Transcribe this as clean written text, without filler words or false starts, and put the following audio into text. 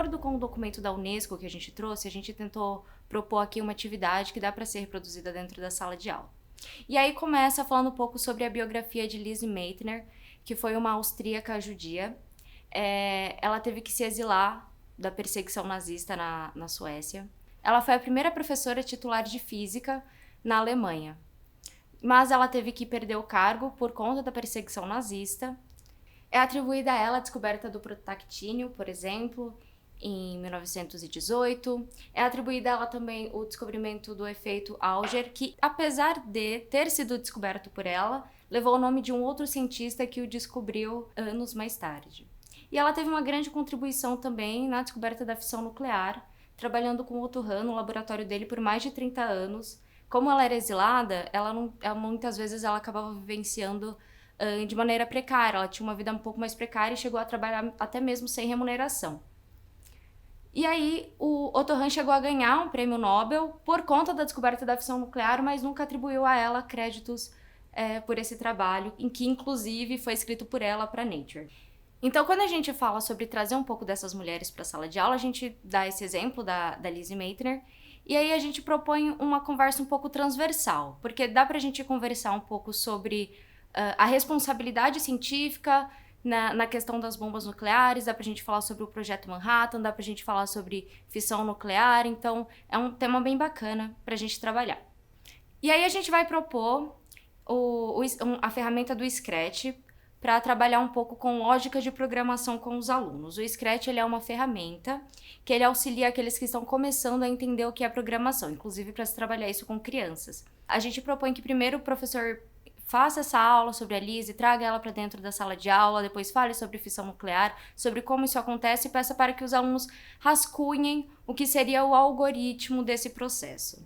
acordo com o documento da Unesco que a gente trouxe, a gente tentou propor aqui uma atividade que dá para ser reproduzida dentro da sala de aula. E aí começa falando um pouco sobre a biografia de Lise Meitner, que foi uma austríaca judia. Ela teve que se exilar da perseguição nazista na Suécia. Ela foi a primeira professora titular de física na Alemanha, mas ela teve que perder o cargo por conta da perseguição nazista. É atribuída a ela a descoberta do protactínio, por exemplo, em 1918. É atribuída a ela também o descobrimento do efeito Auger, que, apesar de ter sido descoberto por ela, levou o nome de um outro cientista que o descobriu anos mais tarde. E ela teve uma grande contribuição também na descoberta da fissão nuclear, trabalhando com Otto Hahn no laboratório dele por mais de 30 anos. Como ela era exilada, muitas vezes ela acabava vivenciando de maneira precária. Ela tinha uma vida um pouco mais precária e chegou a trabalhar até mesmo sem remuneração. E aí, o Otto Hahn chegou a ganhar um prêmio Nobel por conta da descoberta da fissão nuclear, mas nunca atribuiu a ela créditos por esse trabalho, em que inclusive foi escrito por ela para Nature. Então, quando a gente fala sobre trazer um pouco dessas mulheres para a sala de aula, a gente dá esse exemplo da Lise Meitner, e aí a gente propõe uma conversa um pouco transversal, porque dá pra gente conversar um pouco sobre a responsabilidade científica na questão das bombas nucleares, dá pra gente falar sobre o Projeto Manhattan, dá pra gente falar sobre fissão nuclear, então é um tema bem bacana pra gente trabalhar. E aí a gente vai propor a ferramenta do Scratch para trabalhar um pouco com lógica de programação com os alunos. O Scratch ele é uma ferramenta que ele auxilia aqueles que estão começando a entender o que é programação, inclusive para se trabalhar isso com crianças. A gente propõe que primeiro o professor faça essa aula sobre a Lise, traga ela para dentro da sala de aula, depois fale sobre fissão nuclear, sobre como isso acontece e peça para que os alunos rascunhem o que seria o algoritmo desse processo.